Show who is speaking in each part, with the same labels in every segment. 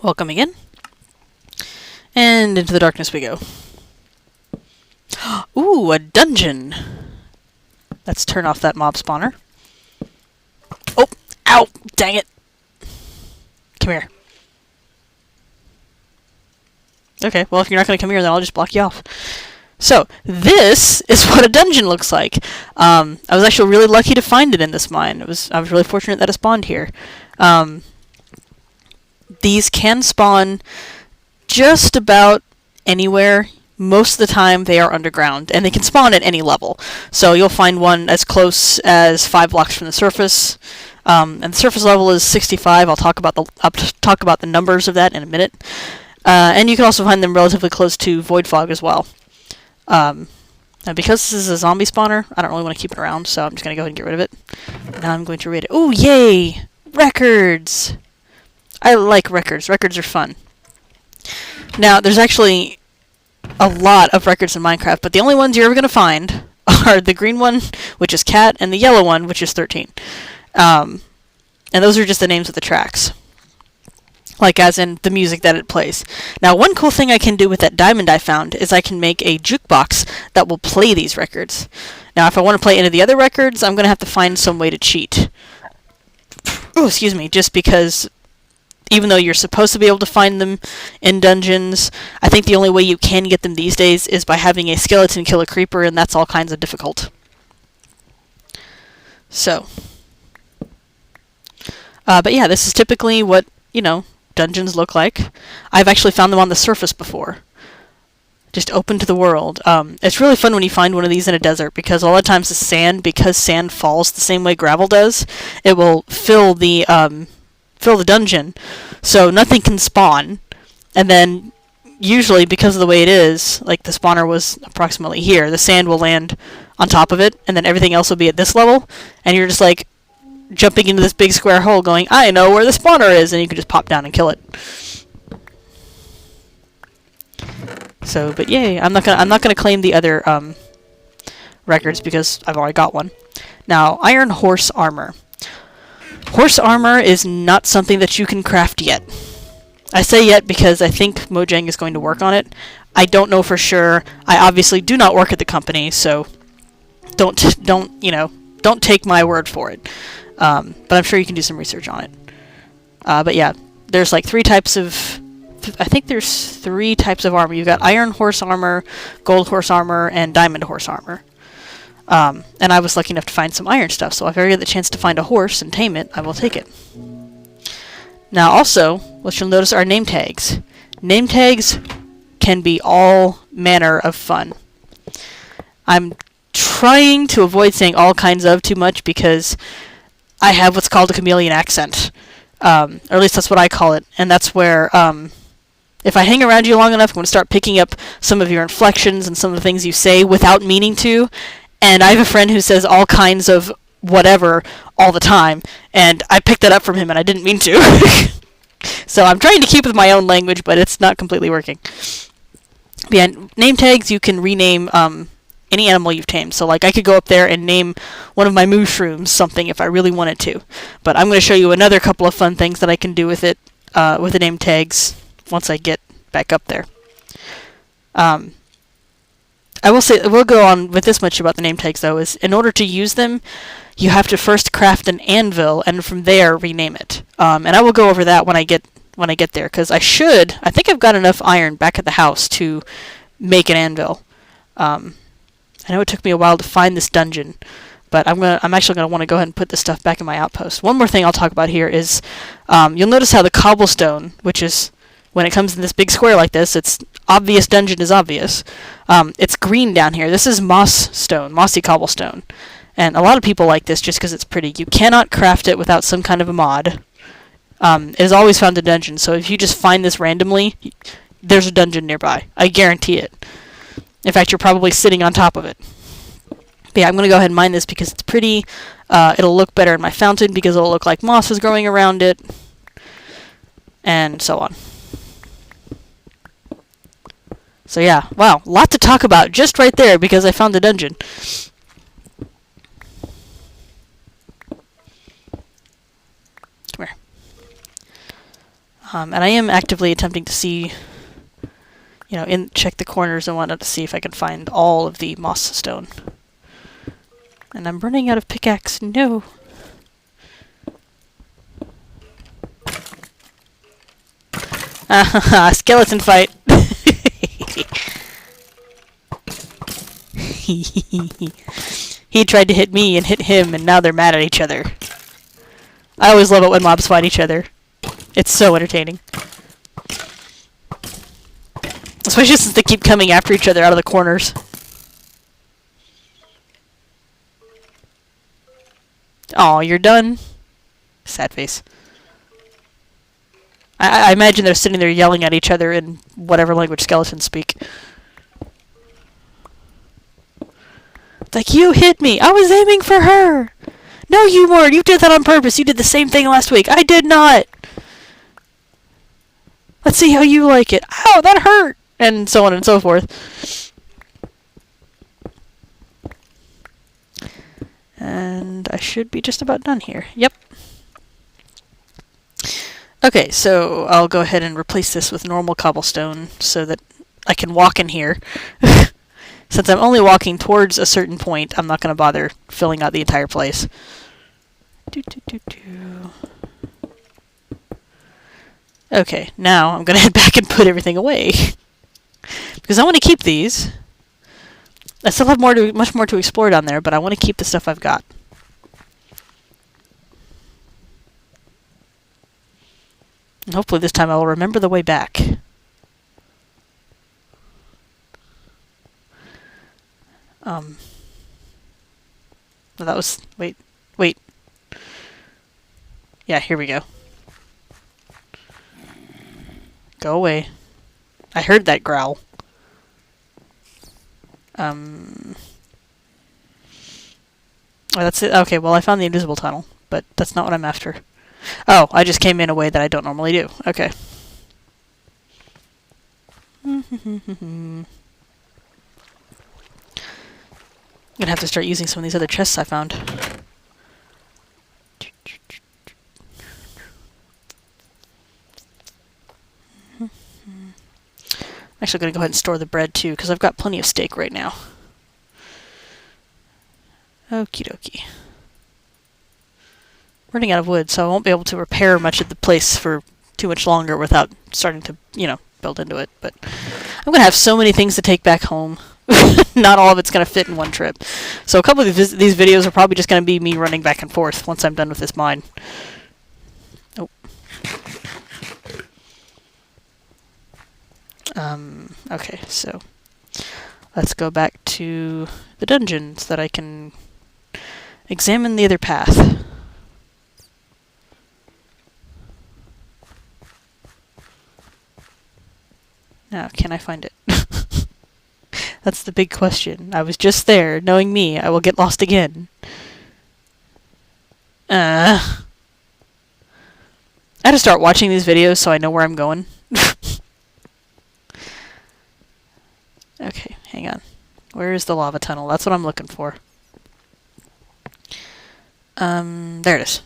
Speaker 1: Welcome again. And into the darkness we go. Ooh, a dungeon! Let's turn off that mob spawner. Oh! Ow! Dang it! Come here. Okay, well if you're not going to come here, then I'll just block you off. So, this is what a dungeon looks like. I was actually really lucky to find it in this mine. I was really fortunate that it spawned here. These can spawn just about anywhere. Most of the time they are underground, and they can spawn at any level. So you'll find one as close as 5 blocks from the surface, and the surface level is 65. I'll talk about the numbers of that in a minute. And you can also find them relatively close to void fog as well. Now because this is a zombie spawner, I don't really want to keep it around, so I'm just going to go ahead and get rid of it. Now I'm going to raid it. Ooh, yay! Records! I like records. Records are fun. Now, there's actually a lot of records in Minecraft, but the only ones you're ever going to find are the green one, which is cat, and the yellow one, which is 13. And those are just the names of the tracks. Like, as in the music that it plays. Now, one cool thing I can do with that diamond I found is I can make a jukebox that will play these records. Now, if I want to play any of the other records, I'm going to have to find some way to cheat. Oh, excuse me, just because even though you're supposed to be able to find them in dungeons, I think the only way you can get them these days is by having a skeleton kill a creeper, and that's all kinds of difficult. So. But yeah, this is typically what, dungeons look like. I've actually found them on the surface before. Just open to the world. It's really fun when you find one of these in a desert, because a lot of times the sand, because sand falls the same way gravel does, it will fill the dungeon, so nothing can spawn. And then, usually, because of the way it is, like the spawner was approximately here, the sand will land on top of it, and then everything else will be at this level, and you're just like jumping into this big square hole going, I know where the spawner is, and you can just pop down and kill it. So, but yay, I'm not gonna claim the other records because I've already got one. Now, iron horse armor. Horse armor is not something that you can craft yet. I say yet because I think Mojang is going to work on it. I don't know for sure. I obviously do not work at the company, so don't take my word for it. But I'm sure you can do some research on it. But yeah, there's like three types of armor. You've got iron horse armor, gold horse armor, and diamond horse armor. And I was lucky enough to find some iron stuff, so if I ever get the chance to find a horse and tame it, I will take it. Now also, what you'll notice are name tags. Name tags can be all manner of fun. I'm trying to avoid saying all kinds of too much because I have what's called a chameleon accent. Or at least that's what I call it, and that's where if I hang around you long enough, I'm going to start picking up some of your inflections and some of the things you say without meaning to. And I have a friend who says all kinds of whatever all the time, and I picked that up from him, and I didn't mean to. So I'm trying to keep with my own language, but it's not completely working. But yeah, name tags, you can rename any animal you've tamed. So like I could go up there and name one of my mushrooms something if I really wanted to. But I'm going to show you another couple of fun things that I can do with it, with the name tags, once I get back up there. I will go on with this much about the name tags, though, is in order to use them, you have to first craft an anvil, and from there, rename it. And I will go over that when I get there, because I think I've got enough iron back at the house to make an anvil. I know it took me a while to find this dungeon, but I'm actually going to want to go ahead and put this stuff back in my outpost. One more thing I'll talk about here is, you'll notice how the cobblestone, which is, when it comes in this big square like this, it's obvious dungeon is obvious. It's green down here. This is mossy cobblestone. And a lot of people like this just because it's pretty. You cannot craft it without some kind of a mod. It is always found in dungeons, so if you just find this randomly, there's a dungeon nearby. I guarantee it. In fact, you're probably sitting on top of it. But yeah, I'm going to go ahead and mine this because it's pretty. It'll look better in my fountain because it'll look like moss is growing around it. And so on. So yeah, wow, lot to talk about just right there because I found a dungeon. Come here. And I am actively attempting to see, check the corners and whatnot to see if I can find all of the moss stone. And I'm running out of pickaxe. No. Skeleton fight. He tried to hit me and hit him, and now they're mad at each other. I always love it when mobs fight each other. It's so entertaining. Especially since they keep coming after each other out of the corners. Aw, you're done? Sad face. I imagine they're sitting there yelling at each other in whatever language skeletons speak. It's like, you hit me! I was aiming for her! No, you weren't! You did that on purpose! You did the same thing last week! I did not! Let's see how you like it! Ow, that hurt! And so on and so forth. And I should be just about done here. Yep. Okay, so I'll go ahead and replace this with normal cobblestone so that I can walk in here. Since I'm only walking towards a certain point, I'm not going to bother filling out the entire place. Okay, now I'm going to head back and put everything away. Because I want to keep these. I still have much more to explore down there, but I want to keep the stuff I've got. And hopefully this time I will remember the way back. Well, that was... Wait. Yeah, here we go. Go away. I heard that growl. Oh, that's it. Okay, well, I found the invisible tunnel, but that's not what I'm after. Oh, I just came in a way that I don't normally do. Okay. I'm gonna have to start using some of these other chests I found. I'm actually gonna go ahead and store the bread too, because I've got plenty of steak right now. Okie dokie. Running out of wood, so I won't be able to repair much of the place for too much longer without starting to, build into it. But I'm gonna have so many things to take back home. Not all of it's going to fit in one trip. So a couple of these videos are probably just going to be me running back and forth once I'm done with this mine. Oh. Okay, so let's go back to the dungeon so that I can examine the other path. Now, can I find it? That's the big question. I was just there. Knowing me, I will get lost again. I had to start watching these videos so I know where I'm going. Okay, hang on. Where is the lava tunnel? That's what I'm looking for. There it is.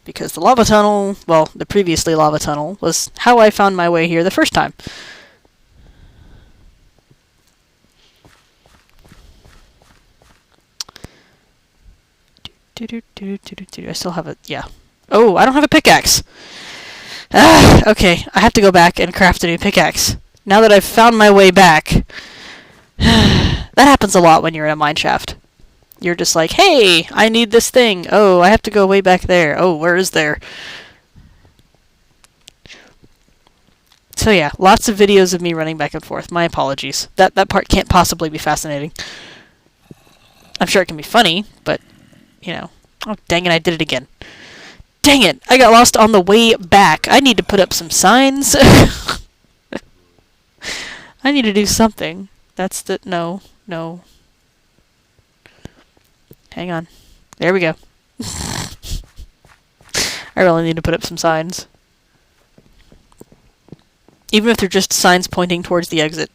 Speaker 1: Because the lava tunnel, well, the previously lava tunnel, was how I found my way here the first time. I still have it, yeah. Oh, I don't have a pickaxe! Okay, I have to go back and craft a new pickaxe. Now that I've found my way back... that happens a lot when you're in a mine shaft. You're just like, hey, I need this thing. Oh, I have to go way back there. Oh, where is there? So yeah, lots of videos of me running back and forth. My apologies. That part can't possibly be fascinating. I'm sure it can be funny, but... Oh, dang it, I did it again. Dang it, I got lost on the way back. I need to put up some signs. I need to do something. That's the... No. Hang on. There we go. I really need to put up some signs. Even if they're just signs pointing towards the exit.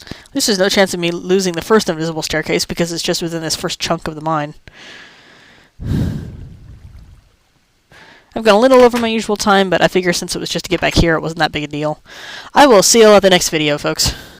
Speaker 1: At least there's no chance of me losing the first invisible staircase because it's just within this first chunk of the mine. I've gone a little over my usual time, but I figure since it was just to get back here, it wasn't that big a deal. I will see you all at the next video, folks.